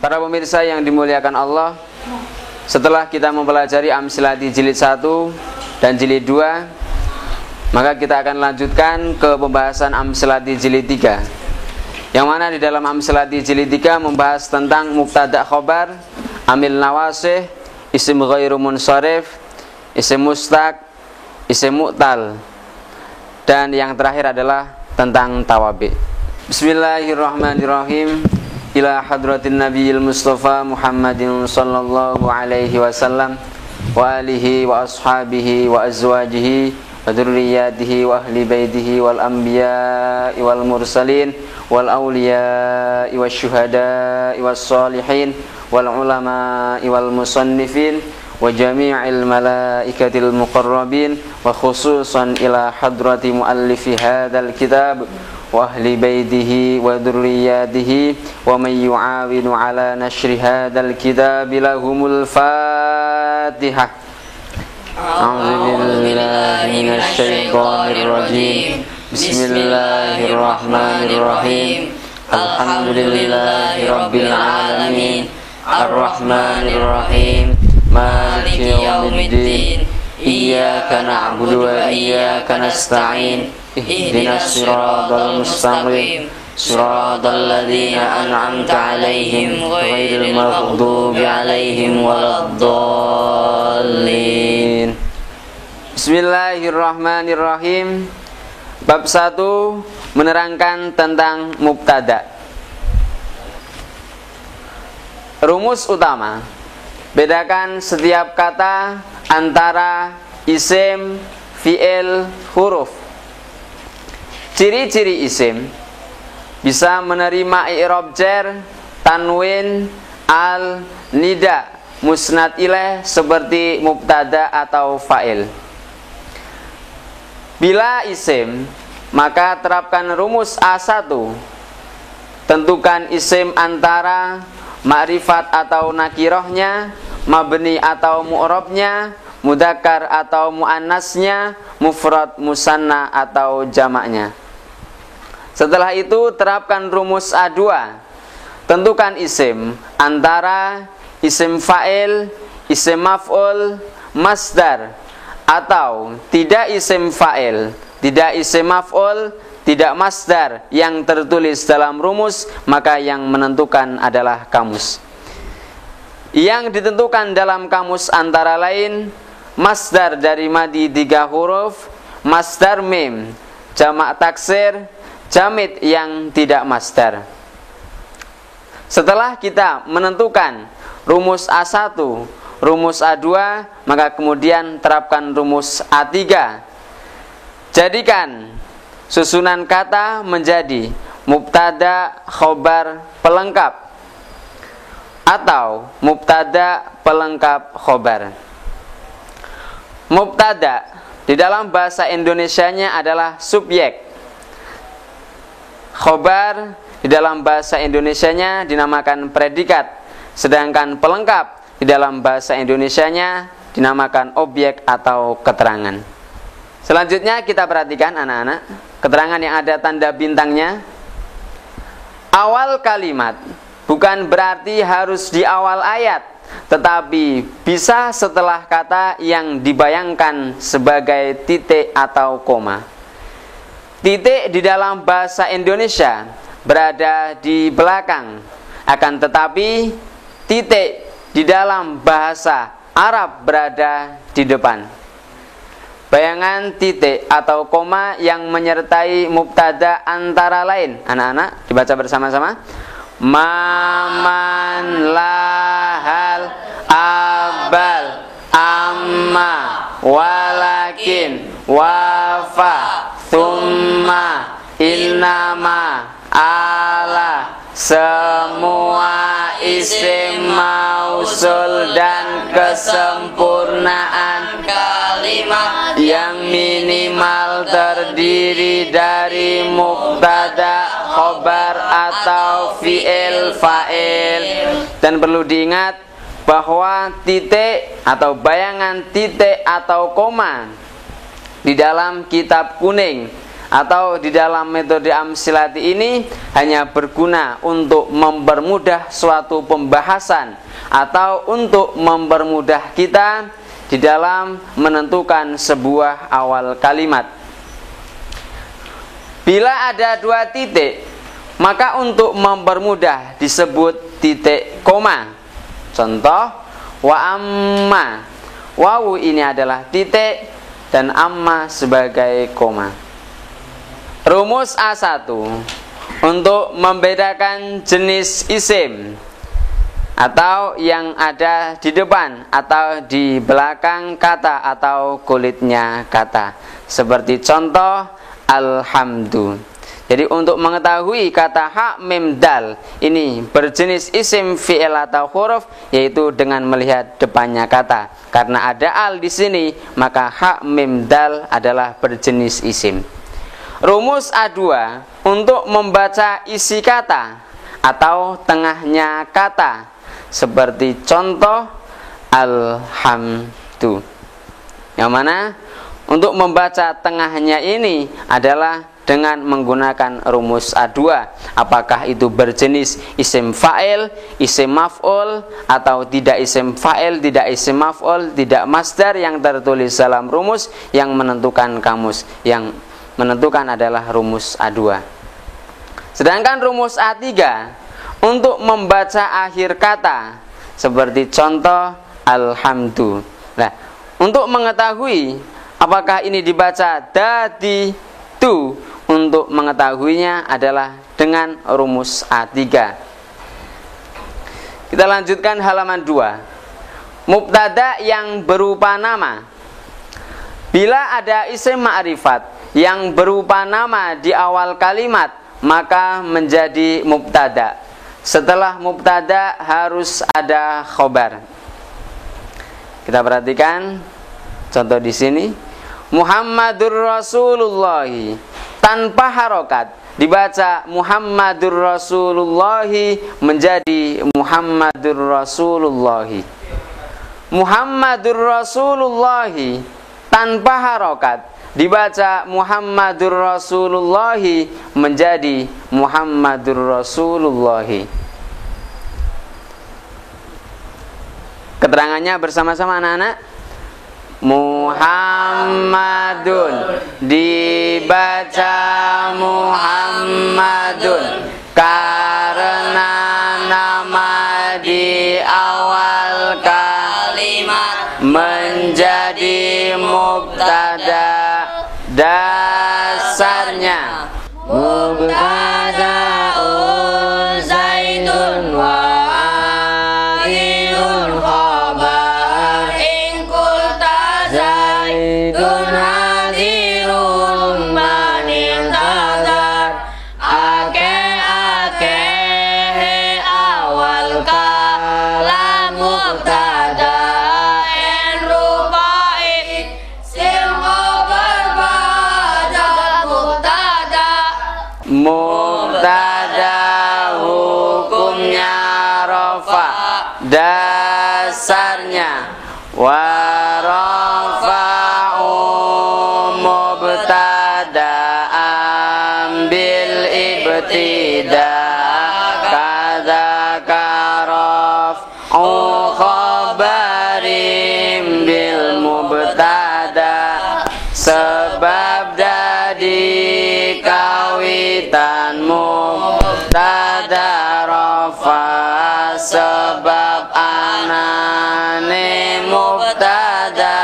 Para pemirsa yang dimuliakan Allah, setelah kita mempelajari Amsilati jilid 1 dan jilid 2, maka kita akan lanjutkan ke pembahasan Amsilati jilid 3, yang mana di dalam Amsilati jilid 3 membahas tentang mubtada khobar, amil nawasih, isim ghairu munsharif, isim mustaq, isim mu'tal, dan yang terakhir adalah tentang tawabi. Bismillahirrahmanirrahim. Ila hadratin nabiyil mustafa Muhammadin sallallahu alaihi wasallam wa alihi wa ashabihi wa azwajihi wa dzurriyyatihi wa ahli baitihi wal anbiya'i wal mursalin wal awliya'i wasyuhada'i was salihin wal ulama'i wal musannifin wa jami'il malaikatil muqarrabin wa khususan ila hadrati muallifi hadzal kitab wa ahli baitihi wa dzurriyyatihi wa man yu'awinu ala nashri hadzal kitab lahumul Fatihah. A'udzu billahi minasy syaithanir rajim. Bismillahirrahmanirrahim. Alhamdulillahi rabbil alamin. Arrahmanir rahim. Maliki yaumiddin. Iyyaka na'budu wa iyyaka nasta'in. Ihdinas siratal mustaqim, siratal ladzina an'amta 'alaihim ghairil maghdubi 'alaihim waladdallin. Bismillahirrahmanirrahim. Bab 1 menerangkan tentang mubtada. Rumus utama: bedakan setiap kata antara isim, fi'il, huruf. Ciri-ciri isim: bisa menerima i'rab jar, tanwin, al, nida, musnad ilaih seperti mubtada atau fa'il. Bila isim, maka terapkan rumus A1. Tentukan isim antara ma'rifat atau nakirohnya, mabni atau mu'rabnya, mudzakkar atau muannasnya, mufrad, musanna atau jamaknya. Setelah itu terapkan rumus A2. Tentukan isim antara isim fa'il, isim maf'ul, masdar, atau tidak isim fa'il, tidak isim maf'ul, tidak masdar yang tertulis dalam rumus, maka yang menentukan adalah kamus. Yang ditentukan dalam kamus antara lain masdar dari madi 3 huruf, masdar mim, jamak taksir, jamid yang tidak masdar. Setelah kita menentukan rumus A1, rumus A2, maka kemudian terapkan rumus A3. Jadikan susunan kata menjadi mubtada khobar pelengkap atau mubtada pelengkap khobar. Mubtada di dalam bahasa Indonesianya adalah subjek. Khobar di dalam bahasa Indonesianya dinamakan predikat, sedangkan pelengkap di dalam bahasa Indonesianya dinamakan objek atau keterangan. Selanjutnya kita perhatikan anak-anak, keterangan yang ada tanda bintangnya. Awal kalimat bukan berarti harus di awal ayat, tetapi bisa setelah kata yang dibayangkan sebagai titik atau koma. Titik di dalam bahasa Indonesia berada di belakang, akan tetapi titik di dalam bahasa Arab berada di depan. Bayangan titik atau koma yang menyertai mubtada antara lain, anak-anak dibaca bersama-sama. Maman lahal abal amma walakin wafa thumma innama ala. Semua isim mausul dan kesempurnaan kalimat yang minimal terdiri dari mubtada, khobar atau fi'il fa'il. Dan perlu diingat bahwa titik atau bayangan titik atau koma di dalam kitab kuning atau di dalam metode amsilati ini hanya berguna untuk mempermudah suatu pembahasan atau untuk mempermudah kita di dalam menentukan sebuah awal kalimat. Bila ada dua titik, maka untuk mempermudah disebut titik koma. Contoh, wa amma. Wawu ini adalah titik dan amma sebagai koma. Rumus A1 untuk membedakan jenis isim atau yang ada di depan atau di belakang kata atau kulitnya kata. Seperti contoh alhamdu. Jadi untuk mengetahui kata ha mim dal ini berjenis isim fi'il atau huruf, yaitu dengan melihat depannya kata. Karena ada al di sini, maka ha mim dal adalah berjenis isim. Rumus A2 untuk membaca isi kata atau tengahnya kata, seperti contoh alhamdu. Yang mana untuk membaca tengahnya ini adalah dengan menggunakan rumus A2. Apakah itu berjenis isim fa'il, isim maf'ul, atau tidak isim fa'il, tidak isim maf'ul, tidak masdar yang tertulis dalam rumus yang menentukan kamus. Yang menentukan adalah rumus A2. Sedangkan rumus A3 untuk membaca akhir kata, seperti contoh alhamdu. Nah, untuk mengetahui apakah ini dibaca dadi tu, untuk mengetahuinya adalah dengan rumus A3. Kita lanjutkan halaman 2. Mubtada yang berupa nama. Bila ada isim ma'rifat yang berupa nama di awal kalimat, maka menjadi mubtada. Setelah mubtada harus ada khobar. Kita perhatikan contoh di sini. Muhammadur Rasulullahi, tanpa harokat dibaca Muhammadur Rasulullahi menjadi Muhammadur Rasulullahi. Muhammadur Rasulullahi tanpa harokat dibaca Muhammadur Rasulullahi menjadi Muhammadur Rasulullahi. Keterangannya bersama-sama anak-anak. Muhammadun dibaca Muhammadun karena nama di awal kalimat menjadi mubtada. Dasarnya mubtada'un zaidun wa akhirun khabar in qulta zaidun hadirun manin tadar ake awal kalam mubtada en rupai sim khabar pada mubtada. Mubtada hukumnya rafa, dasarnya wa rafa'u mubtada ambil ibtida kadza karaf'u khabarim bil mubtada. Sebab dari kawitan mubtada rafa, sebab anane mubtada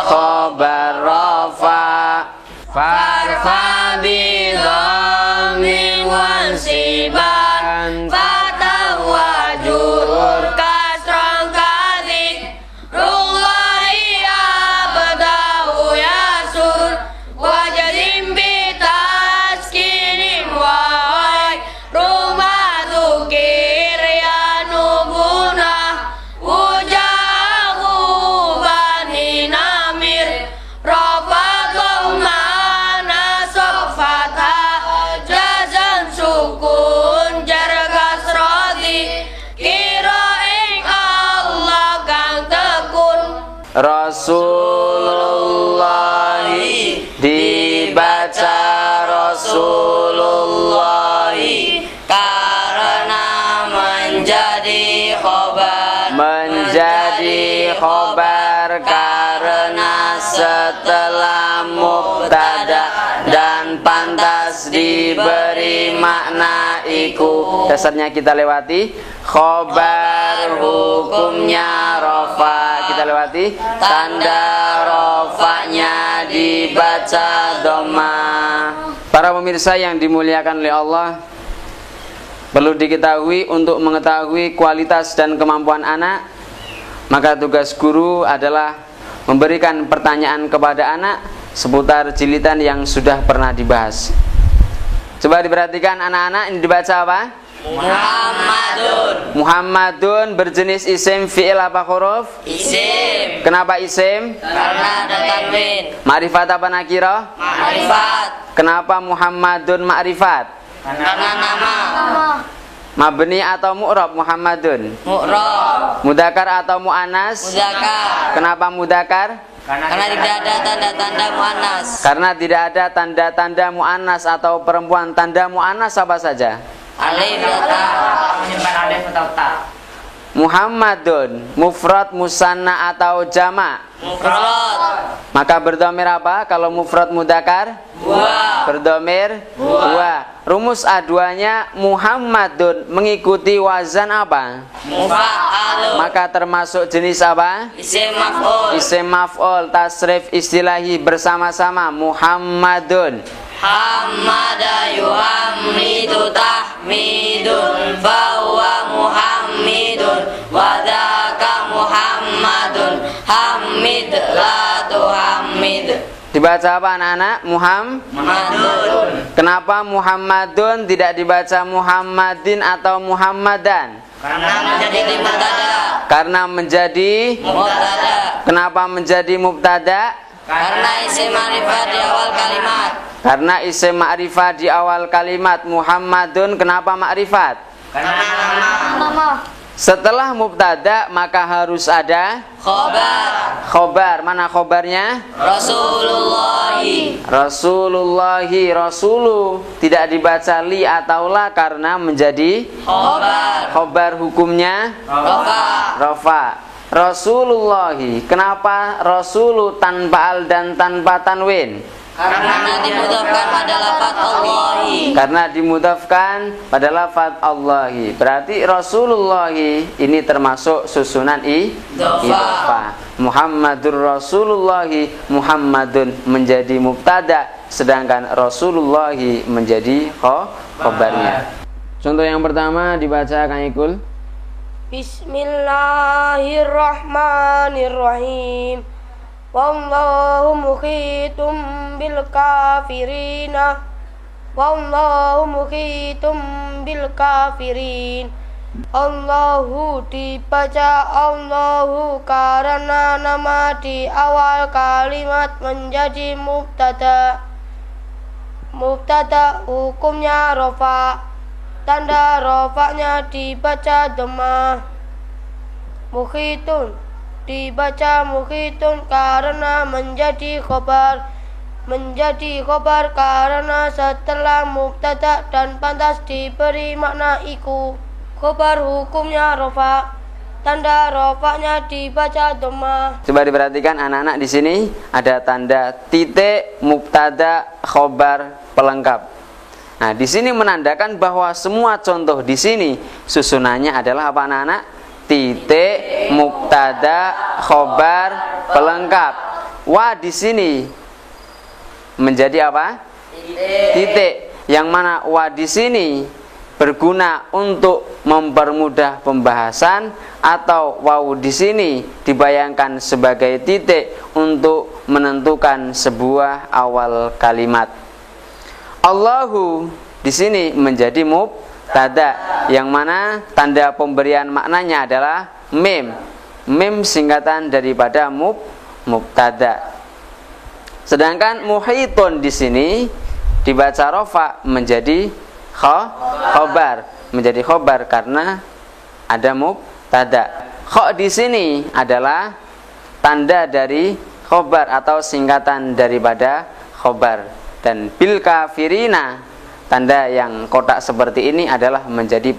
khobar rafa. Farfa bi dhammin wansiban fatawajur kasran kadik rullahi abdahu yasur wajadim bitaskinin wawai rumah dukir ya nubunah wujahu bani namir rafatul mana sofata jazan sukun jargas rodi kiraing Allah kang tekun. Rasulullahi dibaca Rasulullahi karena menjadi khobar karena setelah mubtada dan pantas diberi makna iku. Dasarnya kita lewati. Khobar hukumnya rofa, kita lewati. Tanda rofanya dibaca dhamma. Para pemirsa yang dimuliakan oleh Allah, perlu diketahui untuk mengetahui kualitas dan kemampuan anak, maka tugas guru adalah memberikan pertanyaan kepada anak seputar jilidan yang sudah pernah dibahas. Coba diperhatikan anak-anak, ini dibaca apa? Muhammadun berjenis isim, fi'il apa huruf? Isim. Kenapa isim? Karena ada tanwin. Ma'rifat apa nakirah? Ma'rifat. Kenapa Muhammadun ma'rifat? Karena nama. Mabni atau mu'rab Muhammadun? Mu'rab. Mudakar atau mu'anas? Mudakar. Kenapa mudakar? Karena tidak ada tanda-tanda mu'annas. Karena tidak ada tanda-tanda mu'anas atau perempuan. Tanda mu'anas apa saja? Alif atau ta. Muhammadun mufrad, musanna atau jama'? Mufrad. Maka berdhamir apa kalau mufrad mudakar? Huwa. Berdhamir huwa. Rumus A2-nya Muhammadun mengikuti wazan apa? Mufa'alun. Maka termasuk jenis apa? Isim maf'ul. Isim maf'ul. Tasrif istilahi bersama-sama Muhammadun. Hamada yuhammidu tahmidun fahuwa muhammidun wadaka muhammadun hamid la tuhammid. Dibaca apa anak-anak? Muhammadun. Kenapa Muhammadun tidak dibaca Muhammadin atau Muhammadan? Karena menjadi mubtada. Karena menjadi Mubtada. Kenapa menjadi mubtada? Karena isim ma'rifat di awal kalimat. Karena isim ma'rifat di awal kalimat. Muhammadun kenapa ma'rifat? Karena nama. Setelah mubtada maka harus ada Khobar. khobar. Mana khobarnya? Rasulullahi. Rasulullahi. Rasulu tidak dibaca li atau la karena menjadi Khobar. khobar. Hukumnya Rofa. Rafa. Rasulullahi. Kenapa Rasulu tanpa al dan tanpa tanwin? Karena dimudhafkan pada lafaz Allahi. Karena dimudhafkan pada lafaz Allahi. Berarti Rasulullahi ini termasuk susunan idhofah. Muhammadur Rasulullahi. Muhammadun menjadi mubtada, sedangkan Rasulullahi menjadi khobarnya. Contoh yang pertama dibaca Kang Ikul. Bismillahirrahmanirrahim. Wallahu muhitum bil kafirina. Wallahu muhitum bil kafirin. Allahu dibaca Allahu karena nama di awal kalimat menjadi mubtada. Mubtada hukumnya rofa. Tanda rofaknya dibaca dhamma. Mukhitun dibaca mukhitun karena menjadi khobar. Menjadi khobar karena setelah mubtada dan pantas diberi makna iku. Khobar hukumnya rofa. Tanda rofaknya dibaca dhamma. Coba diperhatikan anak-anak, di sini ada tanda titik, mubtada, khobar, pelengkap. Nah, di sini menandakan bahwa semua contoh di sini susunannya adalah apa anak-anak? Titik, mubtada, khobar, pelengkap. Wa di sini menjadi apa? Titik. Yang mana wa di sini berguna untuk mempermudah pembahasan, atau wawu di sini dibayangkan sebagai titik untuk menentukan sebuah awal kalimat. Allahu di sini menjadi mubtada, yang mana tanda pemberian maknanya adalah mim. Mim singkatan daripada mubtada. Sedangkan muhitun di sini dibaca rofa menjadi khobar, menjadi khobar karena ada mubtada. Kho di sini adalah tanda dari khobar atau singkatan daripada khobar. Dan bil kafirina, tanda yang kotak seperti ini adalah menjadi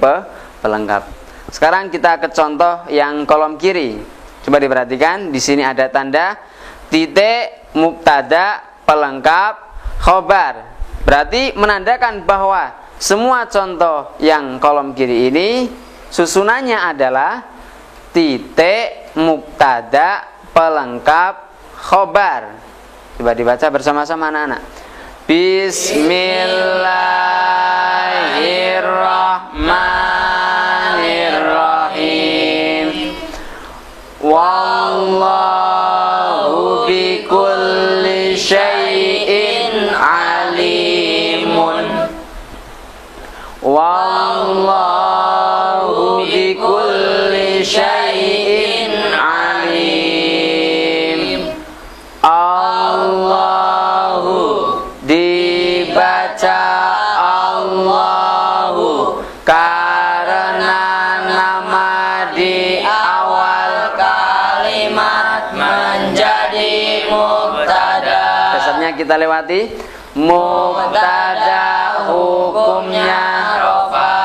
pelengkap. Sekarang kita ke contoh yang kolom kiri. Coba diperhatikan, di sini ada tanda titik mubtada pelengkap khobar. Berarti menandakan bahwa semua contoh yang kolom kiri ini susunannya adalah titik mubtada pelengkap khobar. Coba dibaca bersama-sama anak-anak. Bismillahirrahmanirrahim. Wallahu bikulli syai'in alimun. Wallahu bikulli syai'in alim. Allahu dibaca Allahu karena nama di awal kalimat menjadi mubtada. Dasarnya kita lewati. Mubtada hukumnya rofa,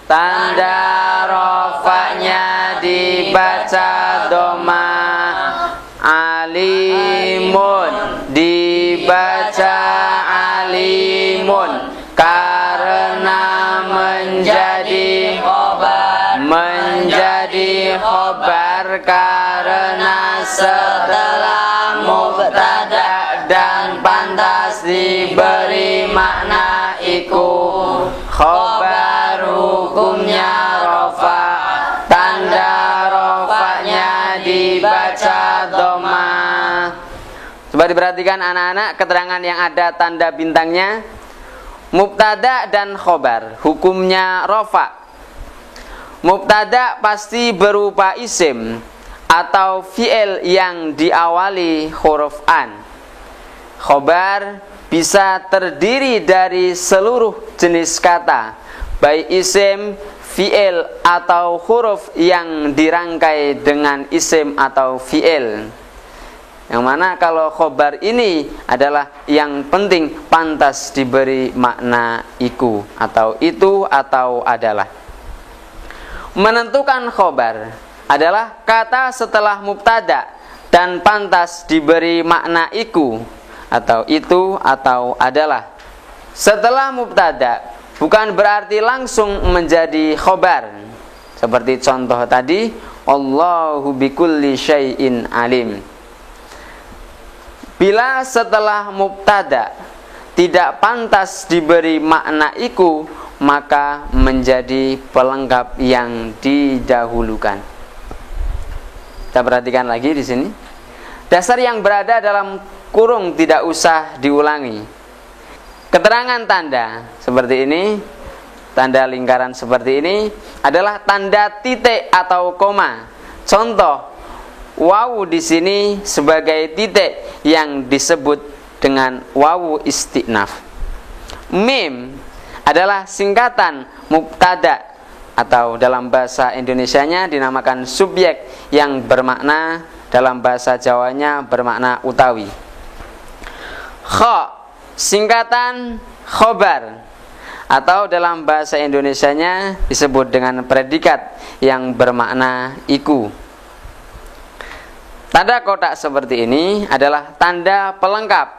tanda rofanya dibaca doma. Alimun dibaca alimun karena menjadi khobar karena setelah mubtada dan pantas diberi makna iku. Khobar hukumnya rofa, tanda rofanya dibaca doma. Coba diperhatikan anak-anak keterangan yang ada tanda bintangnya. Mubtada dan khobar hukumnya rofa. Mubtada pasti berupa isim atau fi'il yang diawali huruf an. Khobar bisa terdiri dari seluruh jenis kata, baik isim, fi'il atau huruf yang dirangkai dengan isim atau fi'il. Yang mana kalau khobar ini adalah yang penting pantas diberi makna iku atau itu atau adalah. Menentukan khobar adalah kata setelah mubtada dan pantas diberi makna iku atau itu atau adalah. Setelah mubtada bukan berarti langsung menjadi khobar. Seperti contoh tadi, Allahu bikulli syai'in alim. Bila setelah mubtada tidak pantas diberi makna iku, maka menjadi pelengkap yang didahulukan. Kita perhatikan lagi di sini. Dasar yang berada dalam kurung tidak usah diulangi. Keterangan tanda seperti ini, tanda lingkaran seperti ini adalah tanda titik atau koma. Contoh, wawu di sini sebagai titik yang disebut dengan wawu istinaf. Mim adalah singkatan mubtada atau dalam bahasa Indonesianya dinamakan subjek yang bermakna dalam bahasa Jawanya bermakna utawi. Kha singkatan khobar atau dalam bahasa Indonesianya disebut dengan predikat yang bermakna iku. Tanda kotak seperti ini adalah tanda pelengkap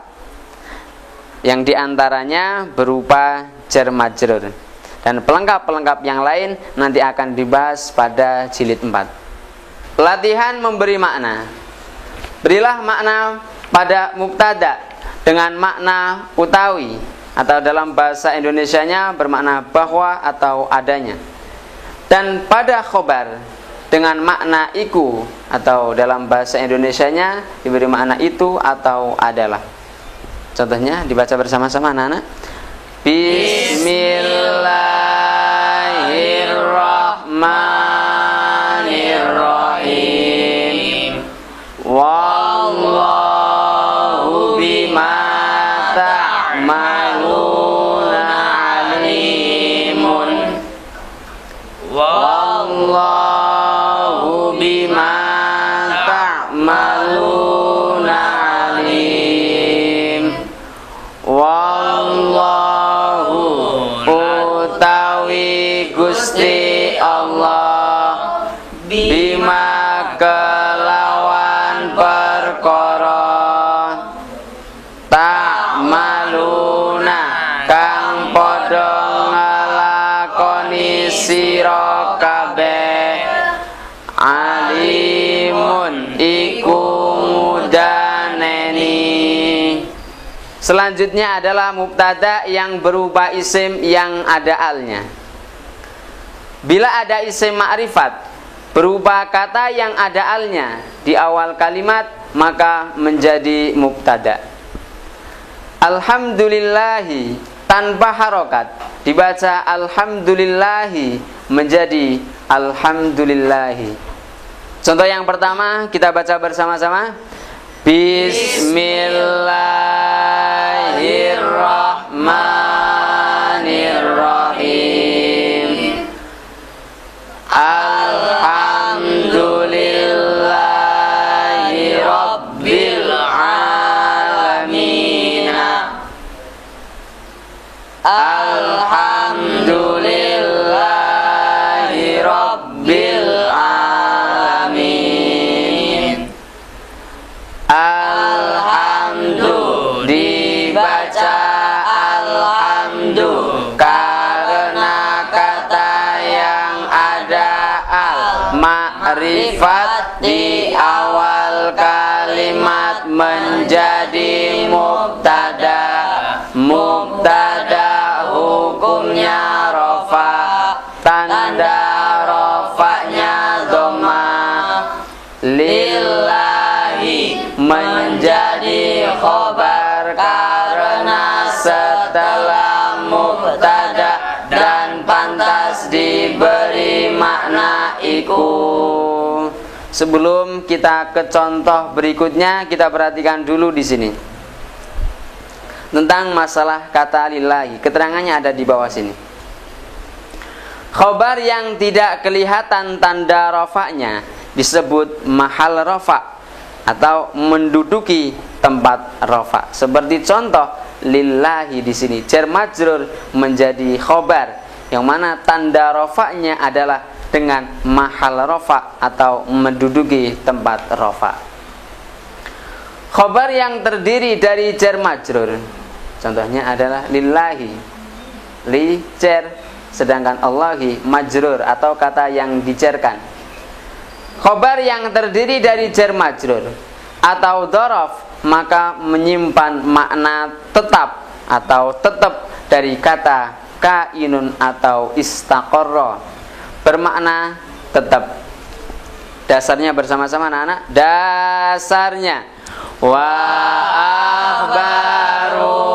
yang diantaranya berupa jar majrur, dan pelengkap-pelengkap yang lain nanti akan dibahas pada jilid 4. Latihan memberi makna. Berilah makna pada mubtada dengan makna utawi atau dalam bahasa Indonesianya bermakna bahwa atau adanya, dan pada khobar dengan makna iku atau dalam bahasa Indonesianya diberi makna itu atau adalah. Contohnya dibaca bersama-sama anak-anak. Bismillahirrahmanirrahim. Wallahu bima ta'maluna alimun. Wallahu bima ta'maluna alim. Gusti Allah bima kelawan perkara ta'maluna kang padha nglakoni sira kabeh alimun iku mudaneni. Selanjutnya adalah mubtada yang berupa isim yang ada alnya. Bila ada isim ma'rifat berupa kata yang ada alnya di awal kalimat, maka menjadi mubtada. Alhamdulillahi tanpa harokat dibaca alhamdulillahi menjadi alhamdulillahi. Contoh yang pertama kita baca bersama-sama. Bismillahirrahmanirrahim. Alhamdulillahi rabbil alamin. Alhamdulillahi rabbil alamin. Alhamdu dibaca alhamdu karena kata yang ada al ma'rifat di awal kalimat menjadi mubtada. Mubtada hukumnya rofa, tanda rofanya dhamma. Lillahi menjadi khobar karena setelah mubtada dan pantas diberi makna iku. Sebelum kita ke contoh berikutnya, kita perhatikan dulu di sini tentang masalah kata lillahi. Keterangannya ada di bawah sini. Khobar yang tidak kelihatan tanda rofaknya disebut mahal rofa atau menduduki tempat rofa. Seperti contoh lillahi di sini, jar majrur menjadi khobar yang mana tanda rofaknya adalah dengan mahal rofa atau menduduki tempat rofa. Khobar yang terdiri dari jar majrur, contohnya adalah lillahi, li jar, sedangkan Allahi majrur atau kata yang dijarkan. Khobar yang terdiri dari jar majrur atau dhorof maka menyimpan makna tetap atau tetap dari kata kainun atau istaqarra, bermakna tetap. Dasarnya bersama-sama anak-anak. Dasarnya wa akhbaru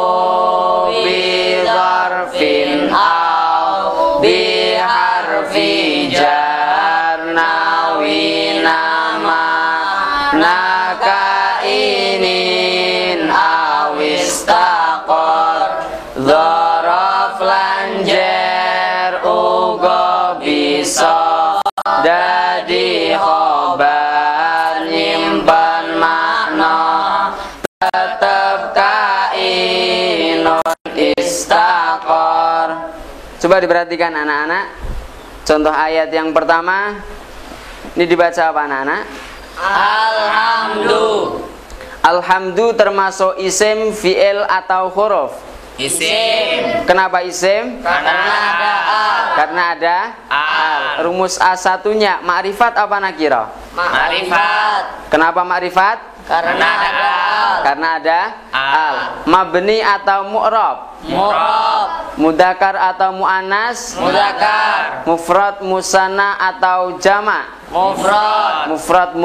bi dzarfin au bi harfi jar nawi nama nakainin awistaqor dzaraf lan jar uga bisa dadi khobar nyimpen makna tetep kainun istaqor. Coba diperhatikan anak-anak. Contoh ayat yang pertama ini dibaca apa anak-anak? Alhamdu. Alhamdu termasuk isim, fi'il atau huruf? Isim. Kenapa isim? Karena ada al. Karena ada al. Rumus A1-nya ma'rifat apa nakirah? Ma'rifat. Kenapa ma'rifat? Karena ada al. Karena ada al. Mabni atau mu'rab? Murab. Mudakar atau mu'anas? Mudakar. Mufrad musanna atau jama'? Mufrad. Mufrad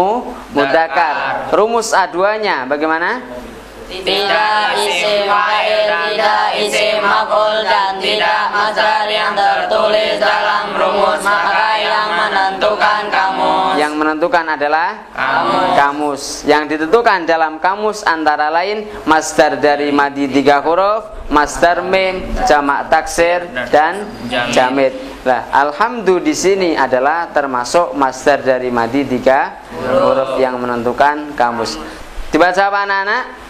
mudakar. Rumus A2-nya bagaimana? Tidak isim fa'il, tidak isim maf'ul, dan tidak masdar yang tertulis dalam rumus, maka yang menentukan kamus. Yang menentukan adalah kamus. Yang ditentukan dalam kamus antara lain masdar dari madi 3 huruf, masdar mim, jamak taksir, dan jamid. Nah, alhamdu di sini adalah termasuk masdar dari madi 3 huruf yang menentukan kamus. Dibaca apa anak-anak?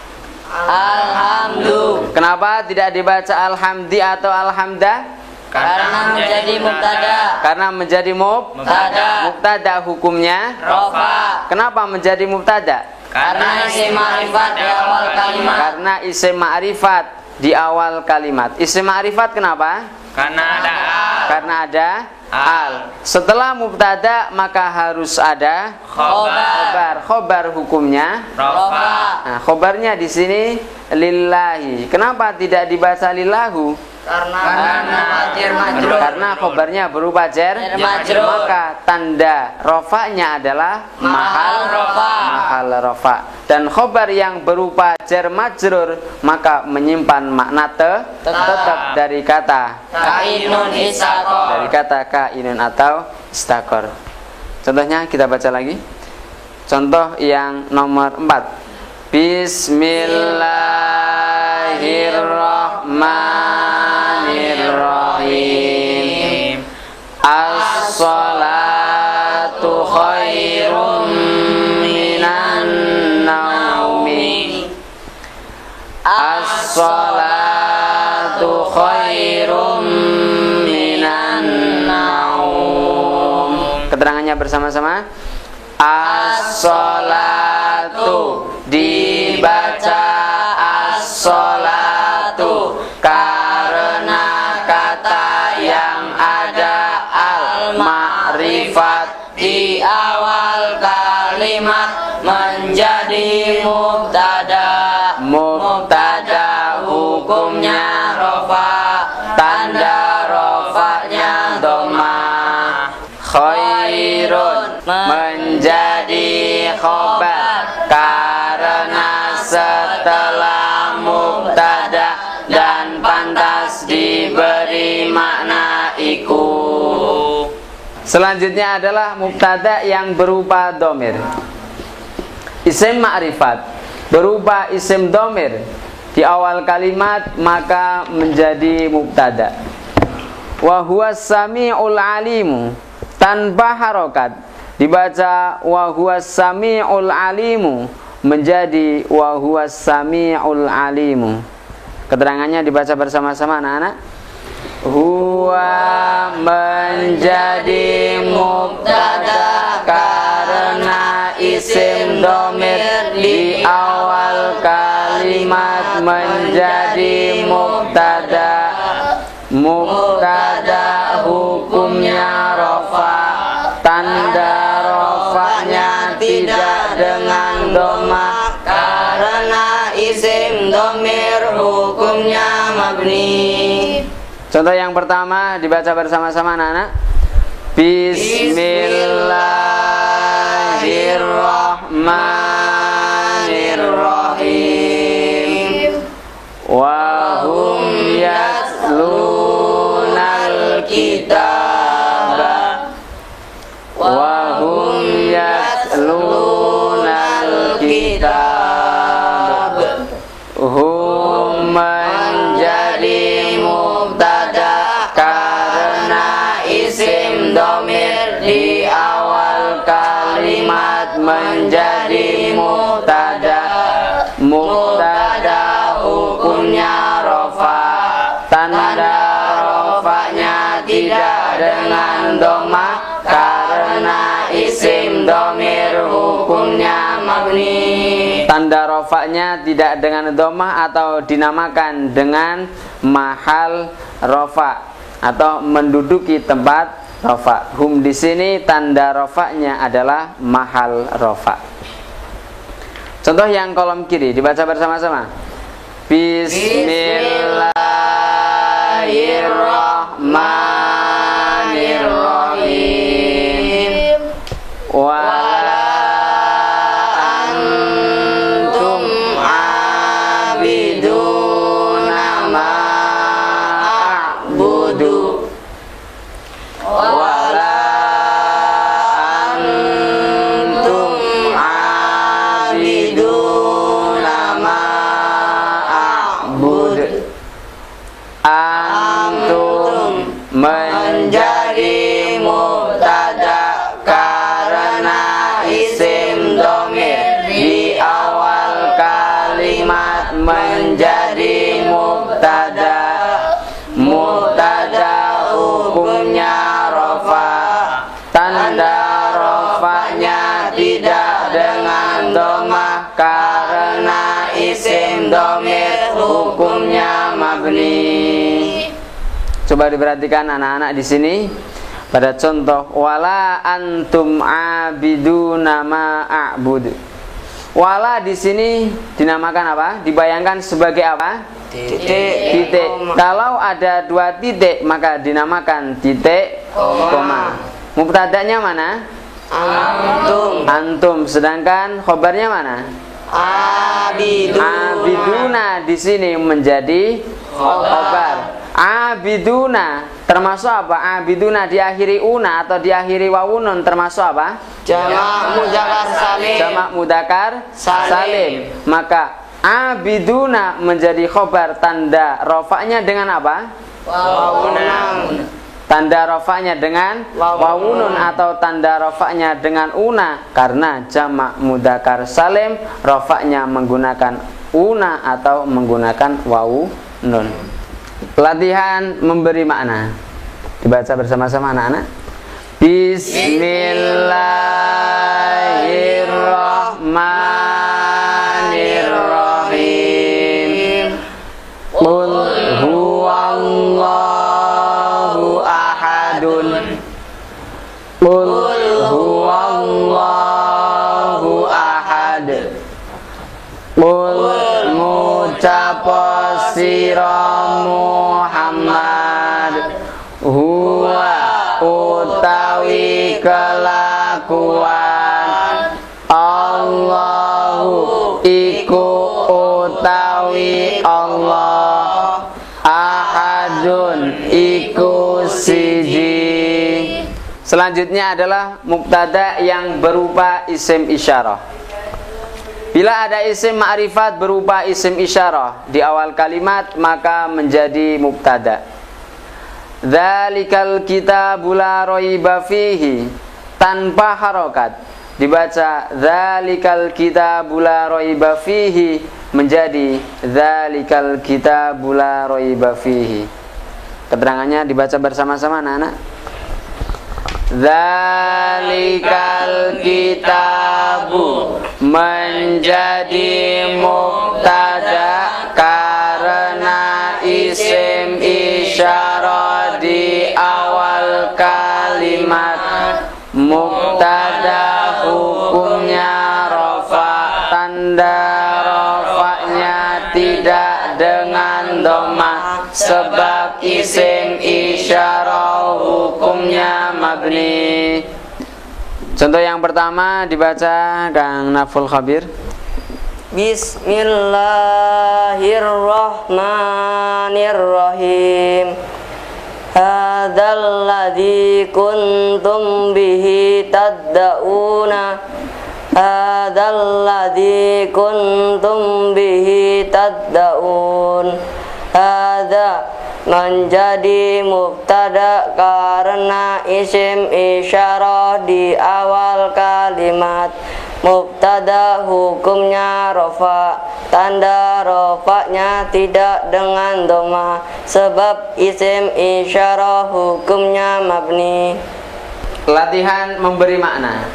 Alhamdu. Kenapa tidak dibaca alhamdi atau alhamdah? Karena menjadi mubtada. Karena menjadi mubtada hukumnya Rofa. Kenapa menjadi mubtada? Karena isim ma'rifat di awal kalimat. Karena isim ma'rifat di awal kalimat. Isim ma'rifat kenapa? Karena ada al. Karena ada al. Setelah mubtada maka harus ada khobar. Khobar hukumnya Rofa. Nah, khobarnya di sini lillahi. Kenapa tidak dibaca lillahu? Karena khobarnya berupa jar majrur. Maka tanda rofanya adalah mahal rofa. Dan khobar yang berupa jar majrur maka menyimpan makna tetap dari kata kainun istaqor. Dari kata kainun atau istaqor. Contohnya kita baca lagi. Contoh yang nomor 4. Bismillahirrahmanirrahim. As-salatu khairum minan naumi. As-salatu khairum minan naum. Keterangannya bersama-sama. As-salatu dibaca as-salatu karena kata yang ada al-ma'rifat di awal kalimat menjadi mubtada. Mubtada hukumnya rofa, tanda rofanya dhammah. Khairun menjadi khobar karena setelah mubtada dan pantas diberi makna iku. Selanjutnya adalah mubtada yang berupa domir. Isim ma'rifat berupa isim domir di awal kalimat maka menjadi mubtada. Wa huwas sami'ul alimu tanpa harokat dibaca wa huwas sami'ul alimu menjadi wa huwas sami'ul alimu. Keterangannya dibaca bersama-sama anak-anak. Huwa menjadi mubtada karena isim domir di awal kalimat menjadi mubtada. Mubtada hukumnya rofa, tanda rofanya tidak dengan dhammah karena isim domir hukumnya mabni. Contoh yang pertama dibaca bersama-sama anak-anak. Bismillahirrahmanirrahim. Wa hum yatlunal kitaba. Wa hum yatlunal kitab. Hum menjadi mubtada karena isim domir di awal kalimat menjadi mubtada. Mubtada hukumnya rofa, tanda rofanya tidak dengan dhammah karena isim domir hukumnya mabni. Tanda rofanya tidak dengan dhammah atau dinamakan dengan mahal rofa atau menduduki tempat rofa. Hum di sini tanda rofanya adalah mahal rofa. Contoh yang kolom kiri dibaca bersama-sama. Bismillahirrahmanirrahim. Wala antum abiduna ma a'budu. Wala antum abiduna ma a'budu. Antum menjadi mubtada karena isim domir di awal kalimat menjadi mubtada. Mubtada Coba diperhatikan anak-anak di sini pada contoh wala antum abiduna ma a'bud. Wala di sini dinamakan apa? Dibayangkan sebagai apa? Titik. Kalau ada dua titik maka dinamakan titik koma. Mubtada'nya mana? Antum. Sedangkan khobarnya mana? Abiduna di sini menjadi khobar. Abiduna termasuk apa? Abiduna diakhiri una atau diakhiri wawunun termasuk apa? Jamak mudzakkar salim. Jamak mudzakkar salim. Maka abiduna menjadi khobar, tanda rofaknya dengan apa? Wawunun. Tanda rofaknya dengan wawunun atau tanda rofaknya dengan una, karena jamak mudzakkar salim rofaknya menggunakan una atau menggunakan wawunun. Latihan memberi makna. Dibaca bersama-sama anak-anak. Bismillahirrahmanirrahim. Qul huwallahu ahadun. Qul huwallahu ahad. Qul mucapa sira Muhammad huwa utawi kelakuan Allahu iku utawi Allah ahadun iku siji. Selanjutnya adalah mubtada yang berupa isim isyarah. Bila ada isim ma'rifat berupa isim isyarah di awal kalimat maka menjadi mubtada. Dzalikal kitabu la raiba fihi tanpa harokat. Dibaca dzalikal kitabu la raiba fihi menjadi dzalikal kitabu la raiba fihi. Keterangannya dibaca bersama-sama anak-anak. Dzalikal kitabu menjadi mubtada karena isim isyarah di awal kalimat. Mubtada hukumnya rafa, tanda rafanya tidak dengan dhammah sebab isim isyarah hukumnya mabni. Contoh yang pertama dibaca Kang Naful Khabir. Bismillahirrahmanirrahim. Hadzal ladzi kuntum bihi tad'una. Hadzal ladzi kuntum bihi tad'un. Hadza menjadi mubtada karena isim isyarah di awal kalimat. Mubtada hukumnya rafa, tanda rafanya tidak dengan dhammah sebab isim isyarah hukumnya mabni. Latihan memberi makna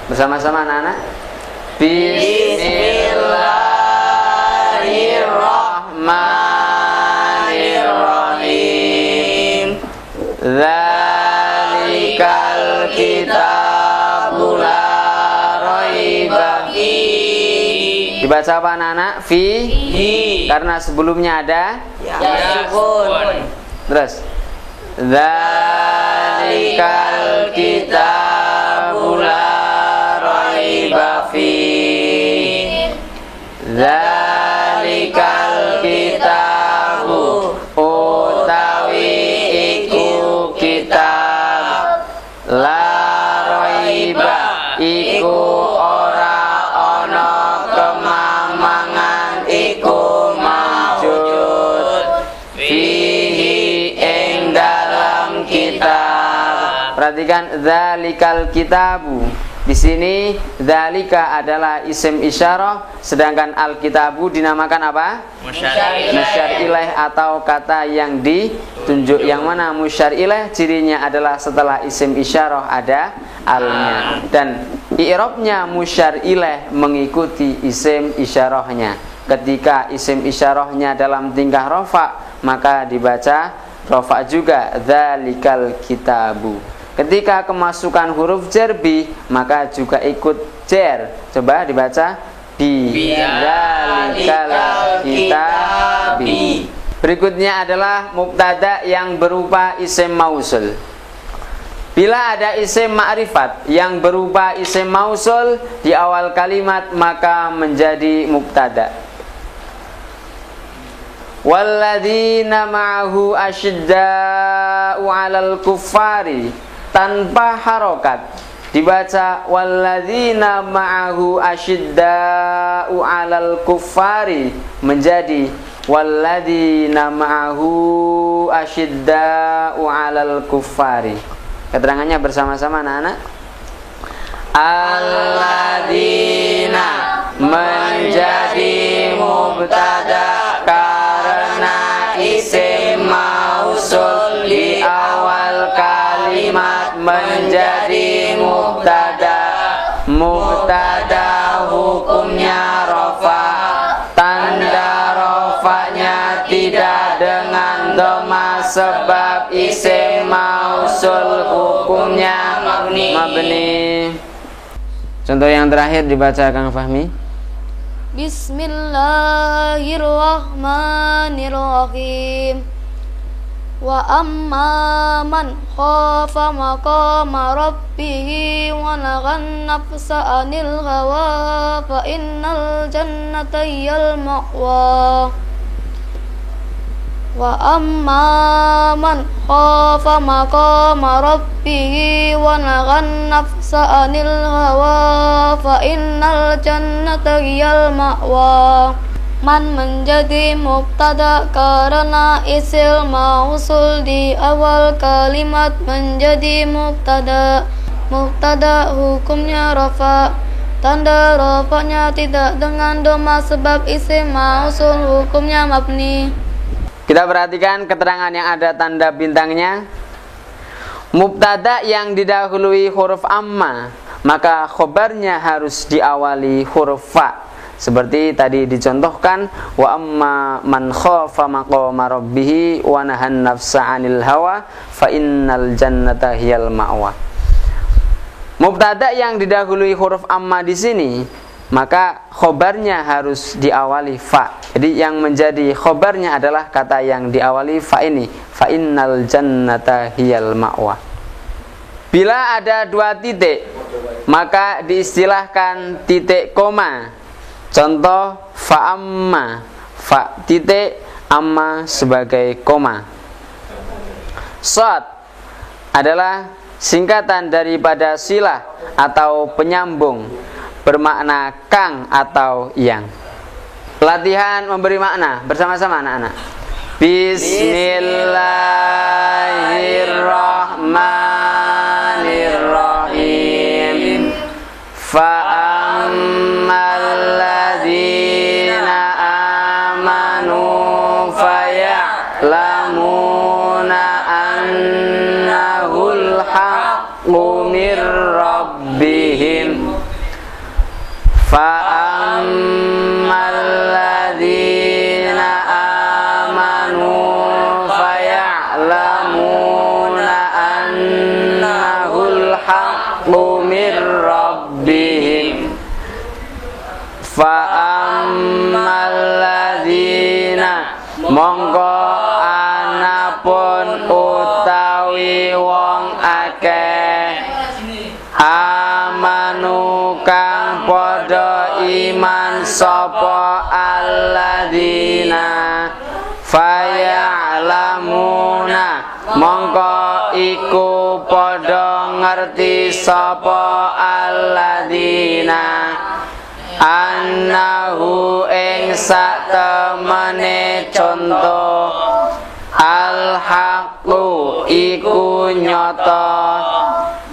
bersama-sama anak-anak. Bismillahirrahmanirrahim. Dzalikal kitabu la raiba fihi. Dibaca apa anak-anak? Fi. Karena sebelumnya ada Ya sukun. Terus dzalikal kitabu la raiba fihi. Dzalikal kitabu utawi iku kitab la raiba iku ora ana kemamangan iku maujud fihi ing dalam kitab. Perhatikan dzalikal kitabu. Di sini dzalika adalah isim isyarah, sedangkan al-kitabu dinamakan apa? Musyar ilaih atau kata yang ditunjuk. Yang mana musyar ilaih cirinya adalah setelah isim isyarah ada alnya, dan i'rabnya musyar ilaih mengikuti isim isyarahnya. Ketika isim isyarahnya dalam tingkah rafa maka dibaca rafa juga dzalikal kitabu. Ketika kemasukan huruf jar bi, maka juga ikut jar. Coba dibaca bi dzalikal kitabi. Berikutnya adalah mubtada yang berupa isim mausul. Bila ada isim ma'rifat yang berupa isim mausul di awal kalimat, maka menjadi mubtada. Walladzina ma'ahu asyidda'u 'alal kuffari, tanpa harokat dibaca walladzina ma'ahu asyidda'u 'alal kuffari, menjadi walladzina ma'ahu asyidda'u 'alal kuffari. Keterangannya bersama-sama anak-anak. Alladzina menjadi mubtada karena isim mausul di awal kalimat menjadi mubtada. Mubtada hukumnya rafa, tanda rafanya tidak dengan dhamma sebab isim mausul hukumnya mabni. Contoh yang terakhir dibaca Kang Fahmi. Bismillahirrahmanirrahim. Wa amma man khafa maqama rabbih wa naghan nafsa 'anil hawa fa innal jannata hiyal ma'wa. Wa amma man khafa maqama rabbih wa naghan nafsa 'anil hawa fa innal jannata hiyal ma'wa. Man menjadi mubtada karena isim mausul di awal kalimat menjadi mubtada. Mubtada hukumnya rafa, tanda rafanya tidak dengan dhamma sebab isim mausul hukumnya mabni. Kita perhatikan keterangan yang ada tanda bintangnya. Mubtada yang didahului huruf amma, maka khobarnya harus diawali huruf fa. Seperti tadi dicontohkan, wa amma man khafa maqama rabbih wa nahan nafsa 'anil hawa fa innal jannata hiyal ma'wa. Mubtada yang didahului huruf amma di sini, maka khobarnya harus diawali fa. Jadi yang menjadi khobarnya adalah kata yang diawali fa ini, fa innal jannata hiyal ma'wa. Bila ada dua titik, maka diistilahkan titik koma. Contoh fa amma, fa titik, amma sebagai koma. Shad adalah singkatan daripada silah atau penyambung, bermakna kang atau yang. Pelatihan memberi makna bersama-sama anak-anak. Bismillahirrahmanirrahim. Fa'ammal ladzina amanu faya'lamuna annahul haqqu mir rabbihim. Fa'ammal ladzina amanu faya'lamuna annahul haqqu mir rabbihim. Fa'ammal ladzina mongko anapun utawi wong akeh amanu kang padha iman sapa alladzina faya'lamuna mongko iku padha ngerti sapa alladzina annahu ing satemene contoh al-haqqu iku nyata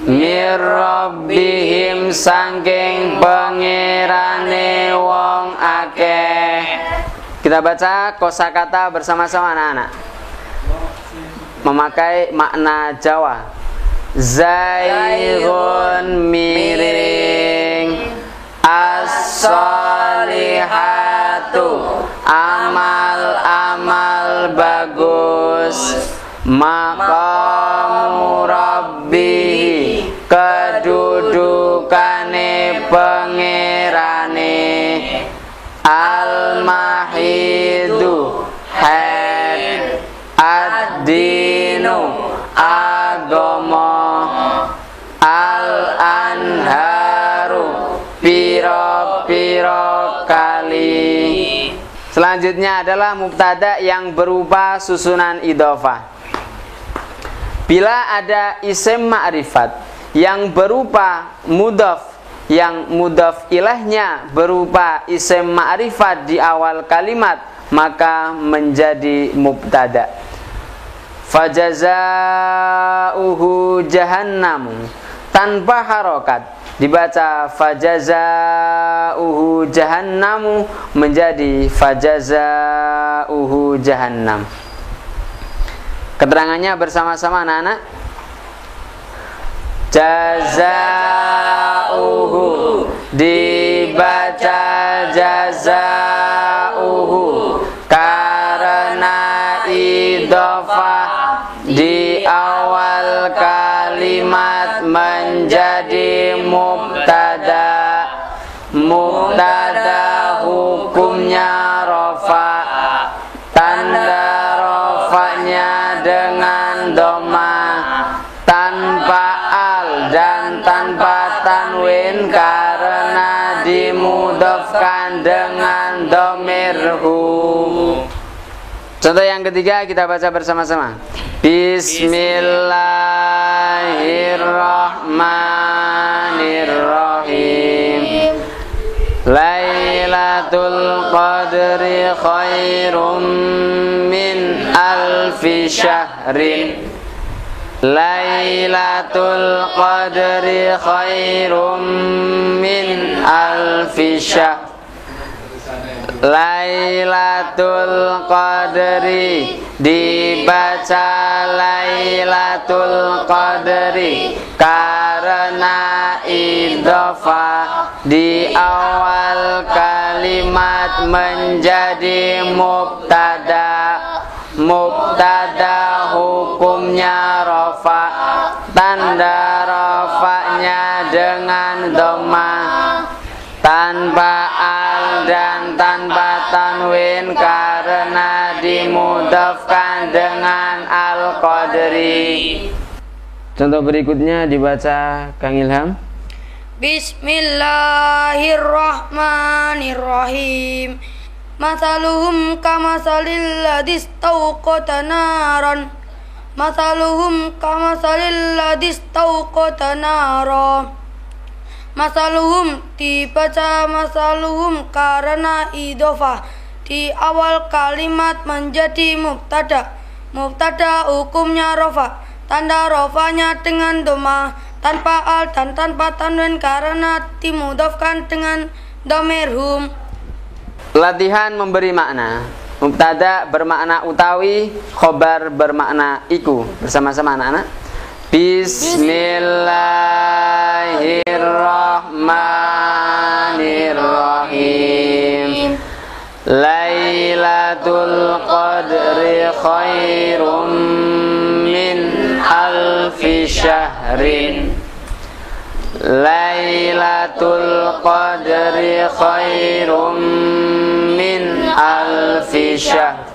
mir rabbihim saking pangerane wong akeh. Kita baca kosakata bersama-sama anak-anak. Memakai makna Jawa. Zaighun miring, as-solihatu amal-amal bagus, maqamu rabbihi, kedudukane pangerane, al-mahidu, haid, ad-dinu, agama, al-anharu, piro-piro kali. Selanjutnya adalah mubtada yang berupa susunan idhofah. Bila ada isim ma'rifat yang berupa mudhaf, yang mudhaf ilahnya berupa isim ma'rifat di awal kalimat, maka menjadi mubtada. Fajazauhu jahannamu, tanpa harokat dibaca fajazauhu jahannamu menjadi fajazauhu jahannam. Keterangannya bersama-sama anak-anak. Jazauhu dibaca jazauhu karena idhofah di awal kalimat menjadi mubtada. Mubtada hukumnya rafa, tanda rafanya dengan dhamma, tanpa al dan tanpa tanwin karena dimudhafkan dengan dhamirhu. Contoh yang ketiga kita baca bersama-sama. Bismillahirrahmanirrahim. Lailatul qadri khairum min alfi syahrin. Lailatul qadri khairum min alfi syahrin. Lailatul qadri dibaca Lailatul qadri karena idhofah di awal kalimat menjadi mubtada. Mubtada hukumnya rafa, tanda rafanya dengan dhamma, tanpa al dan tanpa tanwin karena dimudhafkan dengan al-qadri. Contoh berikutnya dibaca Kang Ilham. Bismillahirrahmanirrahim. Masaluhum kamasalil ladzi istauqata naran. Masaluhum kamasalil ladzi istauqata naran. Masaluhum dibaca masaluhum karena idhofah di awal kalimat menjadi mubtada. Mubtada hukumnya rafa, tanda rafanya dengan dhamma, tanpa al dan tanpa tanwin karena dimudhafkan dengan dhamirhum. Latihan memberi makna. Mubtada bermakna utawi, khobar bermakna iku. Bersama-sama anak-anak. Bismillahirrahmanirrahim. Lailatul qadri khairum min alfi syahrin. Lailatul qadri khairum min alfi syahr.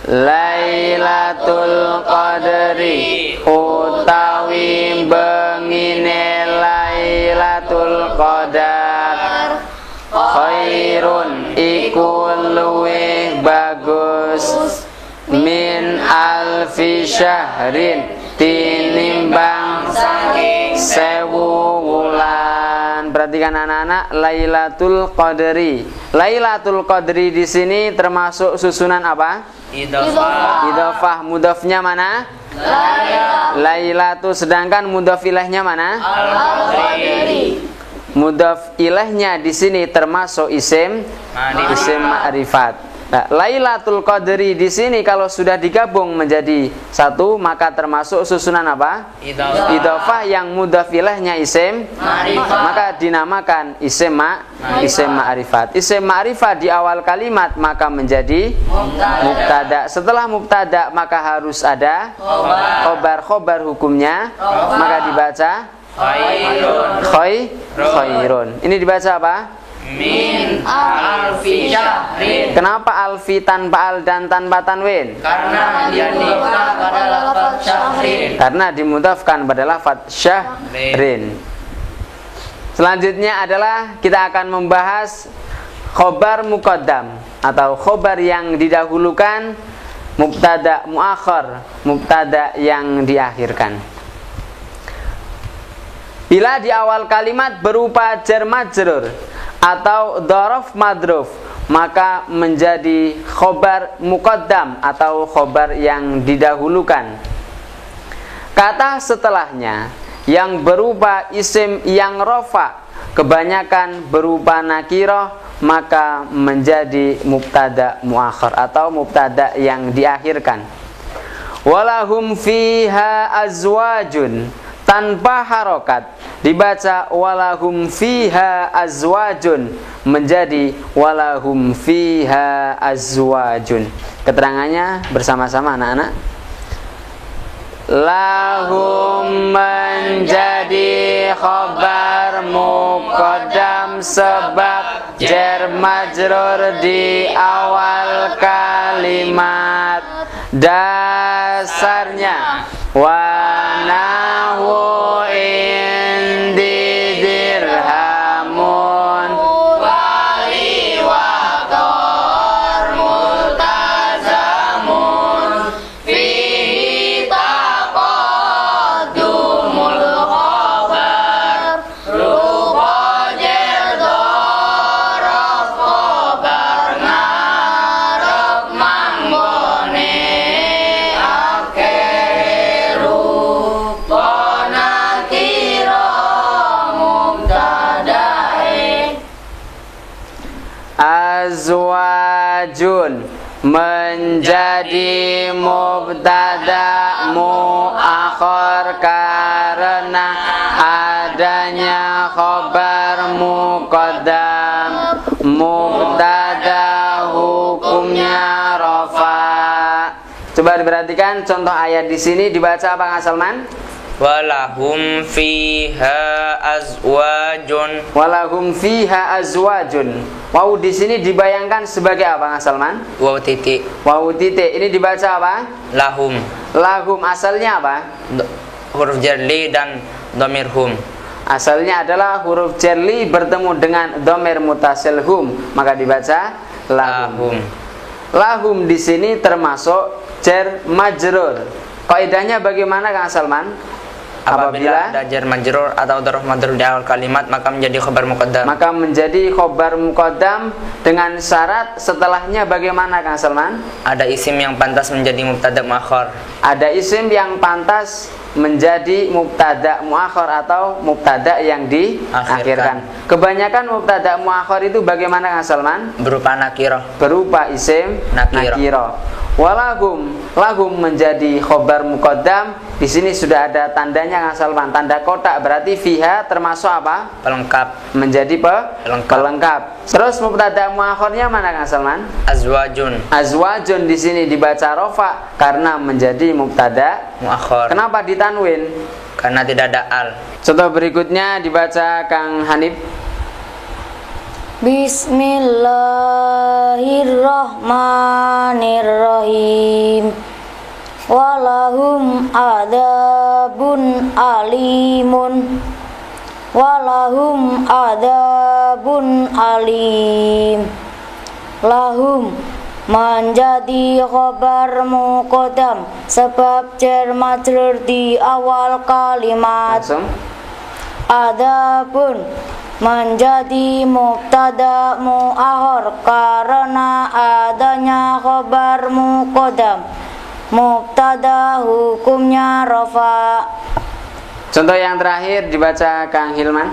Lailatul qadri utawi bengine Lailatul qadar, khairun iku luwih bagus, min alfi syahrin tinimbang saking 1000 wulan. Perhatikan anak-anak, Lailatul Qadri. Lailatul Qadri di sini termasuk susunan apa? Idhofah. Mudhafnya mana? Lailatu. Sedangkan mudhaf ilahnya mana? Al-Qadri. Mudhaf ilahnya di sini termasuk isim ma'rifat. Nah, Lailatul Qadri di sini kalau sudah digabung menjadi satu maka termasuk susunan apa? Idhofah yang mudhaf ilaihnya isim Ma'rifah. maka dinamakan isim ma'rifat. Isim ma'rifat di awal kalimat maka menjadi mubtada. Setelah mubtada maka harus ada khobar hukumnya maka dibaca khairun. Ini dibaca apa? Min alfi syahrin. Kenapa alfi tanpa al dan tanpa tanwin? Karena dia dimudafkan pada lafaz syahrin. Karena dimudafkan pada lafaz syahrin. Selanjutnya adalah kita akan membahas khobar muqaddam atau khobar yang didahulukan, mubtada muakhar, mubtada yang diakhirkan. Bila di awal kalimat berupa jar majrur atau dhorof madruf maka menjadi khobar muqaddam atau khobar yang didahulukan. Kata setelahnya yang berupa isim yang rofa kebanyakan berupa nakirah maka menjadi mubtada muakhar atau mubtada yang diakhirkan. Walahum fiha azwajun tanpa harokat dibaca walahum fiha azwajun menjadi walahum fiha azwajun. Keterangannya bersama-sama anak-anak. Lahum menjadi khobar muqaddam sebab jar majrur di awal kalimat. Dasarnya wa nahu indi dirhamun Wali wakor multazamun fihi taqaddumul khobar rupa jerdorof khobar ngarep manggone akhiru ponakiro mubtadae. azwajun menjadi mubtada muakhar karena adanya khobar muqaddam. Mubtada hukumnya rafa. Coba diperhatikan contoh ayat di sini dibaca apa Kang Salman? Walahum fiha azwajun. Walahum fiha azwajun. Waw di sini dibayangkan sebagai apa Kang Salman? Waw titik. Waw titik. Ini dibaca apa? Lahum. Lahum asalnya apa? Huruf jarli dan dhamir hum. Asalnya adalah huruf jarli bertemu dengan dhamir mutasil hum, maka dibaca lahum. Lahum di sini termasuk jar majrur. Kaidahnya bagaimana Kang Salman? Apabila ada jar majrur atau dhorof madrur di awal kalimat maka menjadi khobar muqaddam. Maka menjadi khobar muqaddam dengan syarat setelahnya bagaimana Kang Salman? Ada isim yang pantas menjadi mubtada muakhar. Ada isim yang pantas menjadi mubtada muakhar atau mubtada yang diakhirkan. Kebanyakan mubtada muakhar itu bagaimana Kang Salman? Berupa nakirah. Berupa isim nakirah. Walahum, lahum menjadi khobar muqaddam. Di sini sudah ada tandanya Kang Salman, tanda kotak, berarti fiha termasuk apa? Pelengkap. Menjadi pelengkap. Terus mubtada muakhirnya mana Kang Salman? Azwajun. Azwajun di sini dibaca rofa karena menjadi mubtada muakhar. Kenapa ditanwin? Karena tidak ada al. Contoh berikutnya dibaca Kang Hanif. Bismillahirrahmanirrahim. Walahum adzabun alimun. Walahum adzabun alim. Lahum menjadi khobar muqaddam sebab jar majrur di awal kalimat. Langsung. Adzabun menjadi mubtada muakhar karena adanya khobar muqaddam. Mubtada hukumnya rafa. Contoh yang terakhir dibaca Kang Hilman.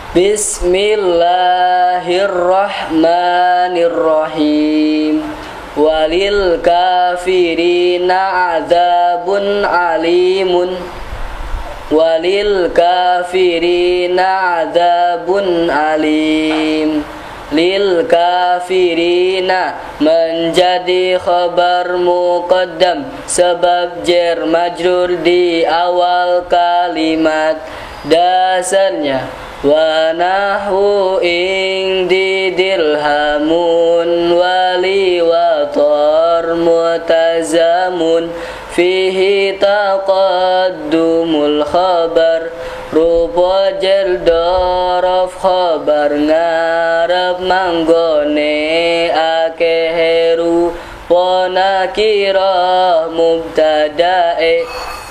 Bismillahirrahmanirrahim. Walil kafirina adzabun alimun. Walil kafirina adzabun alim. Lil kafirina menjadi khabar muqaddam sebab jar majrur di awal kalimat. Dasarnya wa nahwu ing didilhamun wali wa tar mutazamun fihi taqaddumul khabar rupa jar daraf khabar ngarep manggone akeheru ponakira mubtadae.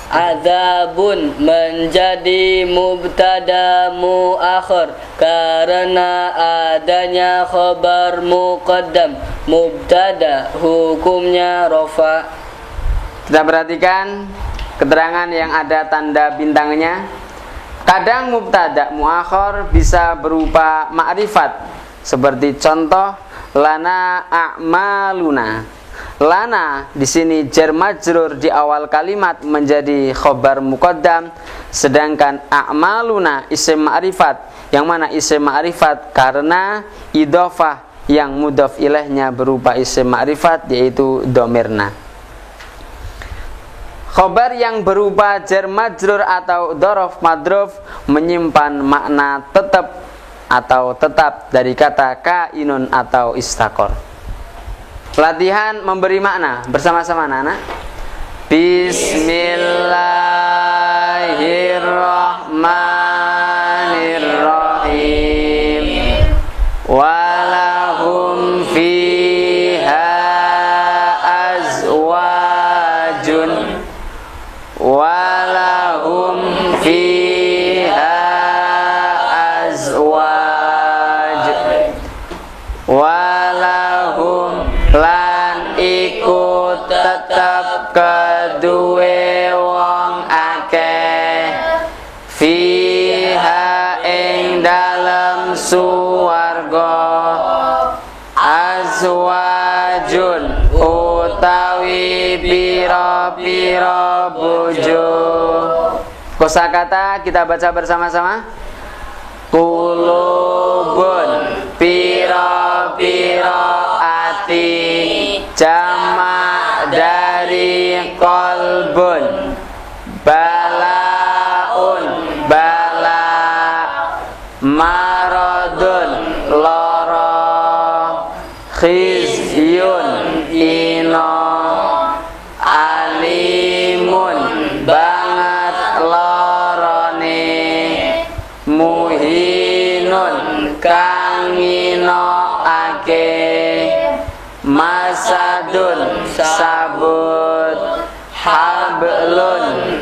Adzabun menjadi mubtada muakhir karena adanya khabar muqaddam. Mubtada hukumnya rafa. Kita perhatikan keterangan yang ada tanda bintangnya. Kadang mubtada muakhir bisa berupa ma'rifat, seperti contoh lana a'maluna. Lana di sini jar majrur di awal kalimat menjadi khabar muqaddam, sedangkan a'maluna isim ma'rifat, yang mana isim ma'rifat karena idhofah yang mudhaf ilaihnya berupa isim ma'rifat yaitu domirna. Khabar yang berupa jar majrur atau dhorof madruf menyimpan makna tetap atau tetap dari kata kainun atau istaqor. Latihan memberi makna bersama-sama anak-anak. Bismillahirrahmanirrahim. Walahum fiha azwajun. Walahum fiha azwaj. Walahum lan iku tetep kedue wong akeh fiha ing dalem suwarga azwajun utawi pira-pira bojo. Kosakata kita baca bersama-sama. Kulubun pira-pira ati, jamak dari kolbun. Balaun bala, marodun loro, khizyun ino, alimun banget lorone, muhinun kang nginoake, masadun sabut, hablun